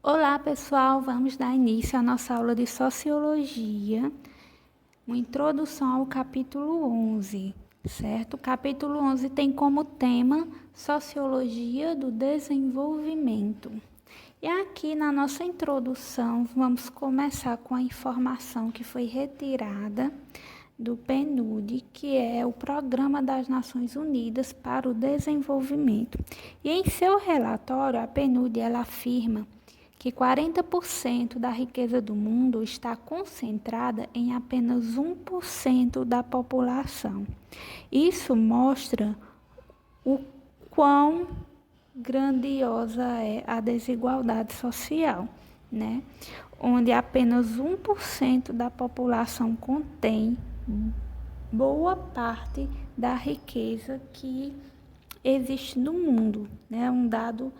Olá, pessoal! Vamos dar início à nossa aula de Sociologia, uma introdução ao capítulo 11, certo? O capítulo 11 tem como tema Sociologia do Desenvolvimento. E aqui na nossa introdução, vamos começar com a informação que foi retirada do PNUD, que é o Programa das Nações Unidas para o Desenvolvimento. E em seu relatório, a PNUD ela afirma que 40% da riqueza do mundo está concentrada em apenas 1% da população. Isso mostra o quão grandiosa é a desigualdade social, né? Onde apenas 1% da população contém boa parte da riqueza que existe no mundo, né? Um dado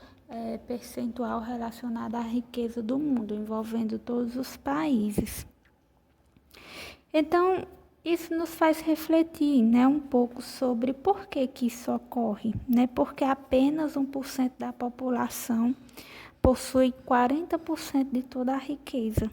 percentual relacionado à riqueza do mundo, envolvendo todos os países. Então, isso nos faz refletir, né, um pouco sobre por que isso ocorre, né? Porque apenas 1% da população possui 40% de toda a riqueza.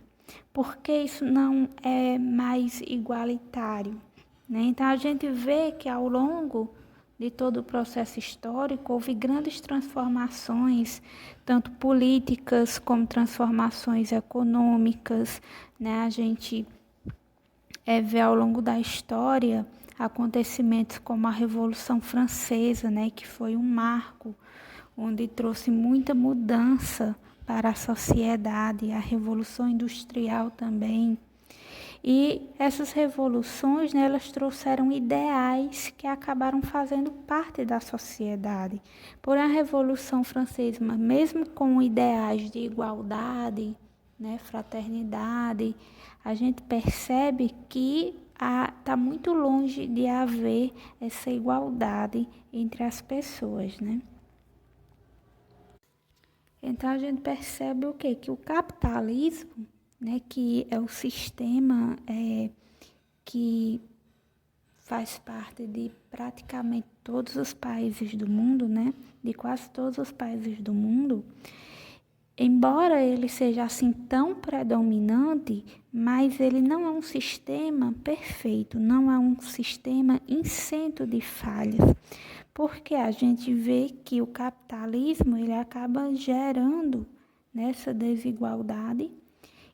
Por que isso não é mais igualitário, né? Então, a gente vê que ao longo de todo o processo histórico, houve grandes transformações, tanto políticas como transformações econômicas, né? A gente vê ao longo da história acontecimentos como a Revolução Francesa, né? Que foi um marco, onde trouxe muita mudança para a sociedade, a Revolução Industrial também. E essas revoluções, né, elas trouxeram ideais que acabaram fazendo parte da sociedade. Por a Revolução Francesa, mesmo com ideais de igualdade, né, fraternidade, a gente percebe que está muito longe de haver essa igualdade entre as pessoas, né? Então a gente percebe o quê? Que o capitalismo, né, que é o sistema que faz parte de praticamente todos os países do mundo, né, de quase todos os países do mundo, embora ele seja assim tão predominante, mas ele não é um sistema perfeito, não é um sistema isento de falhas, porque a gente vê que o capitalismo ele acaba gerando nessa desigualdade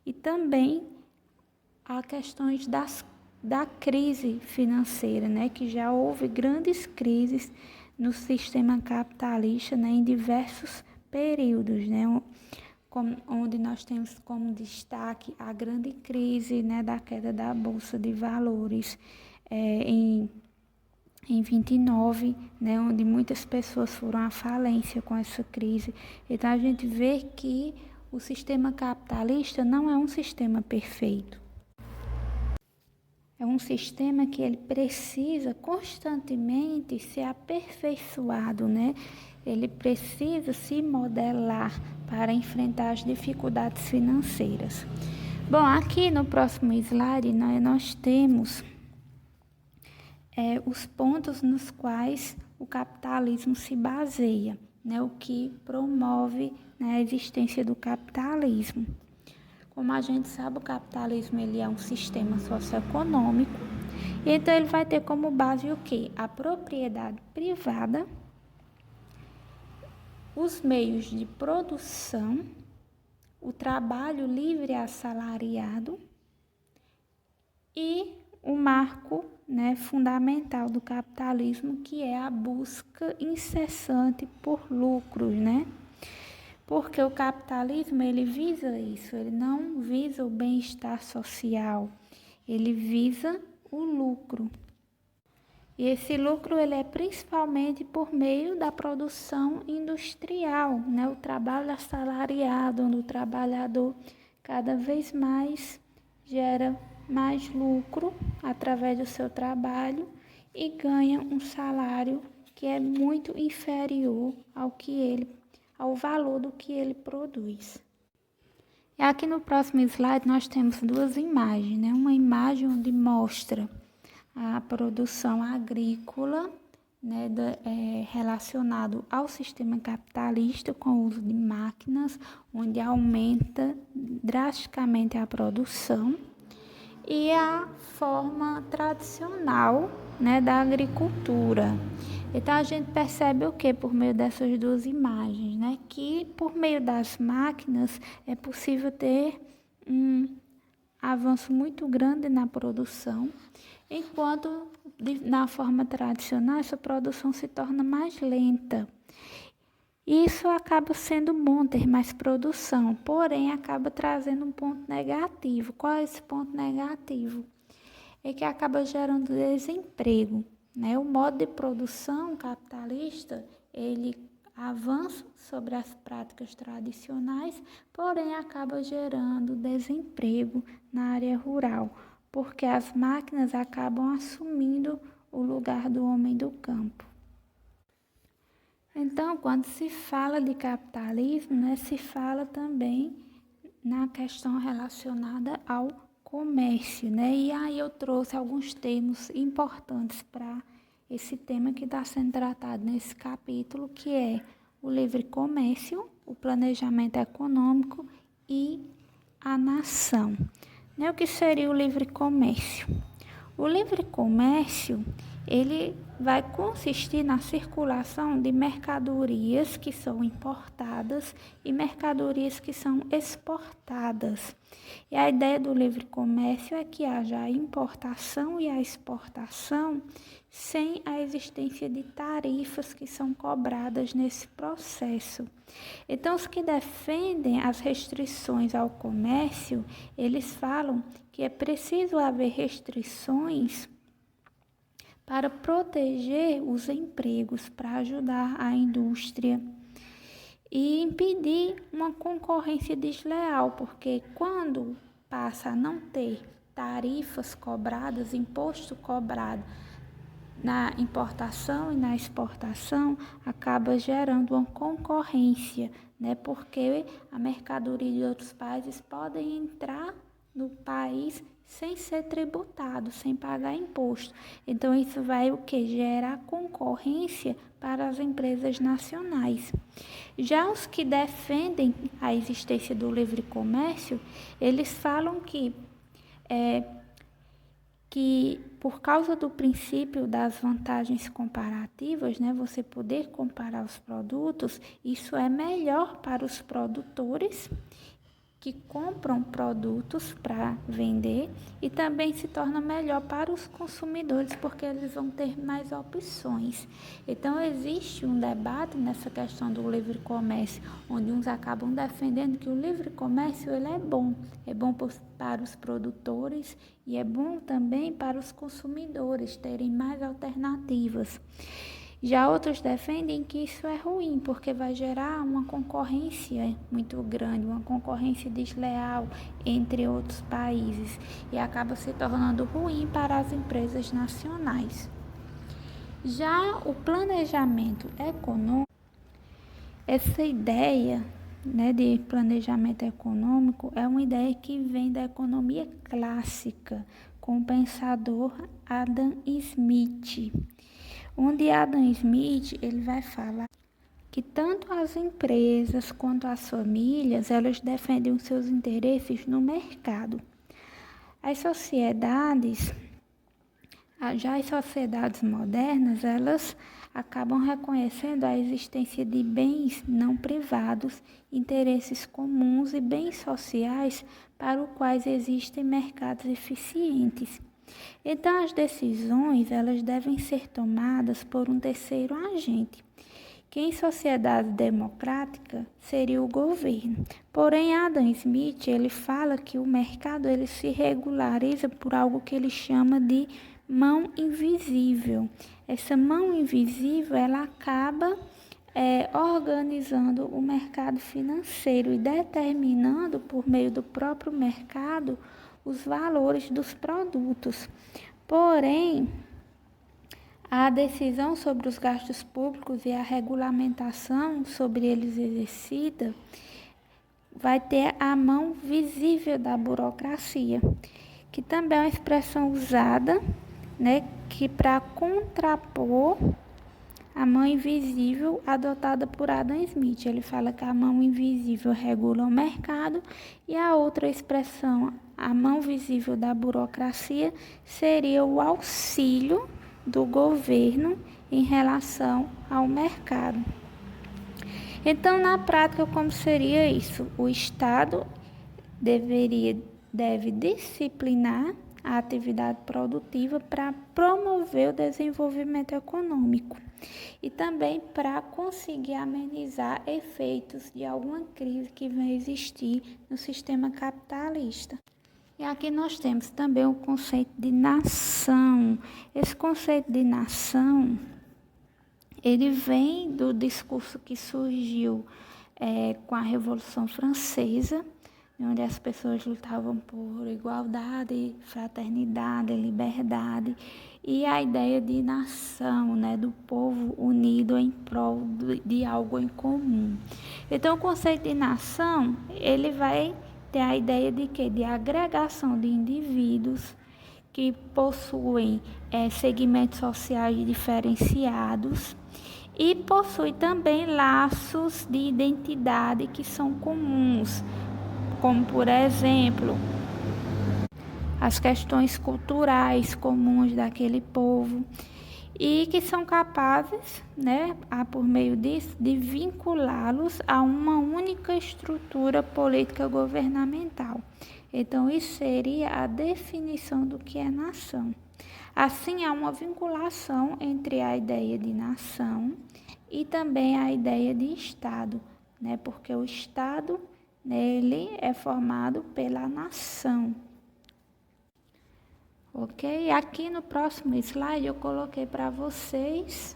e também há questões da crise financeira, né, que já houve grandes crises no sistema capitalista, né, em diversos períodos, né, onde nós temos como destaque a grande crise, né, da queda da Bolsa de Valores em 29, né, onde muitas pessoas foram à falência com essa crise. Então a gente vê que o sistema capitalista não é um sistema perfeito. É um sistema que ele precisa constantemente ser aperfeiçoado, né? Ele precisa se modelar para enfrentar as dificuldades financeiras. Bom, aqui no próximo slide nós temos os pontos nos quais o capitalismo se baseia, né? O que promove, né, a existência do capitalismo. Como a gente sabe, o capitalismo ele é um sistema socioeconômico, então ele vai ter como base o quê? A propriedade privada, os meios de produção, o trabalho livre assalariado e o marco, né, fundamental do capitalismo, que é a busca incessante por lucros, né? Porque o capitalismo ele visa isso, ele não visa o bem-estar social, ele visa o lucro. E esse lucro ele é principalmente por meio da produção industrial, né? O trabalho assalariado, onde o trabalhador cada vez mais gera mais lucro através do seu trabalho e ganha um salário que é muito inferior ao valor do que ele produz. E aqui no próximo slide nós temos duas imagens, né? Uma imagem onde mostra a produção agrícola né, relacionado ao sistema capitalista com o uso de máquinas, onde aumenta drasticamente a produção, e a forma tradicional, né, da agricultura. Então a gente percebe o que por meio dessas duas imagens, né? Que por meio das máquinas é possível ter um avanço muito grande na produção, enquanto na forma tradicional essa produção se torna mais lenta. Isso acaba sendo bom ter mais produção, porém acaba trazendo um ponto negativo. Qual é esse ponto negativo? É que acaba gerando desemprego, né? O modo de produção capitalista, ele avança sobre as práticas tradicionais, porém acaba gerando desemprego na área rural, porque as máquinas acabam assumindo o lugar do homem do campo. Então, quando se fala de capitalismo, né, se fala também na questão relacionada ao comércio, né? E aí eu trouxe alguns termos importantes para esse tema que está sendo tratado nesse capítulo, que é o livre comércio, o planejamento econômico e a nação. Né? O que seria o livre comércio? O livre comércio, ele vai consistir na circulação de mercadorias que são importadas e mercadorias que são exportadas. E a ideia do livre comércio é que haja a importação e a exportação sem a existência de tarifas que são cobradas nesse processo. Então, os que defendem as restrições ao comércio, eles falam que é preciso haver restrições para proteger os empregos, para ajudar a indústria e impedir uma concorrência desleal, porque quando passa a não ter tarifas cobradas, imposto cobrado na importação e na exportação, acaba gerando uma concorrência, né? Porque a mercadoria de outros países podem entrar no país sem ser tributado, sem pagar imposto. Então isso vai o que? Gerar concorrência para as empresas nacionais. Já os que defendem a existência do livre comércio, eles falam que por causa do princípio das vantagens comparativas, né, você poder comparar os produtos, isso é melhor para os produtores que compram produtos para vender e também se torna melhor para os consumidores, porque eles vão ter mais opções. Então, existe um debate nessa questão do livre comércio, onde uns acabam defendendo que o livre comércio ele é bom para os produtores e é bom também para os consumidores terem mais alternativas. Já outros defendem que isso é ruim, porque vai gerar uma concorrência muito grande, uma concorrência desleal entre outros países e acaba se tornando ruim para as empresas nacionais. Já o planejamento econômico, essa ideia, né, de planejamento econômico é uma ideia que vem da economia clássica, com o pensador Adam Smith. Onde Adam Smith ele vai falar que tanto as empresas quanto as famílias elas defendem os seus interesses no mercado. As sociedades modernas, elas acabam reconhecendo a existência de bens não privados, interesses comuns e bens sociais para os quais existem mercados eficientes. Então, as decisões elas devem ser tomadas por um terceiro agente, que em sociedade democrática seria o governo. Porém, Adam Smith ele fala que o mercado ele se regulariza por algo que ele chama de mão invisível. Essa mão invisível ela acaba organizando o mercado financeiro e determinando por meio do próprio mercado os valores dos produtos. Porém, a decisão sobre os gastos públicos e a regulamentação sobre eles exercida vai ter a mão visível da burocracia, que também é uma expressão usada, né, que para contrapor a mão invisível adotada por Adam Smith. Ele fala que a mão invisível regula o mercado e a outra expressão, a mão visível da burocracia, seria o auxílio do governo em relação ao mercado. Então, na prática, como seria isso? O Estado deve disciplinar a atividade produtiva para promover o desenvolvimento econômico e também para conseguir amenizar efeitos de alguma crise que venha existir no sistema capitalista. E aqui nós temos também o conceito de nação. Esse conceito de nação, ele vem do discurso que surgiu com a Revolução Francesa, onde as pessoas lutavam por igualdade, fraternidade, liberdade, e a ideia de nação, né, do povo unido em prol de algo em comum. Então, o conceito de nação, ele vai ter a ideia de quê? De agregação de indivíduos que possuem segmentos sociais diferenciados e possui também laços de identidade que são comuns, como, por exemplo, as questões culturais comuns daquele povo, e que são capazes, né, por meio disso, de vinculá-los a uma única estrutura política governamental. Então, isso seria a definição do que é nação. Assim, há uma vinculação entre a ideia de nação e também a ideia de Estado, né, porque o Estado, ele é formado pela nação. Ok? Aqui no próximo slide eu coloquei para vocês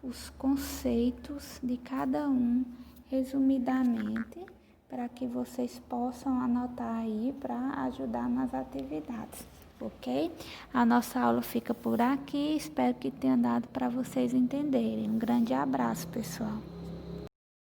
os conceitos de cada um, resumidamente, para que vocês possam anotar aí para ajudar nas atividades. Ok? A nossa aula fica por aqui, espero que tenha dado para vocês entenderem. Um grande abraço, pessoal.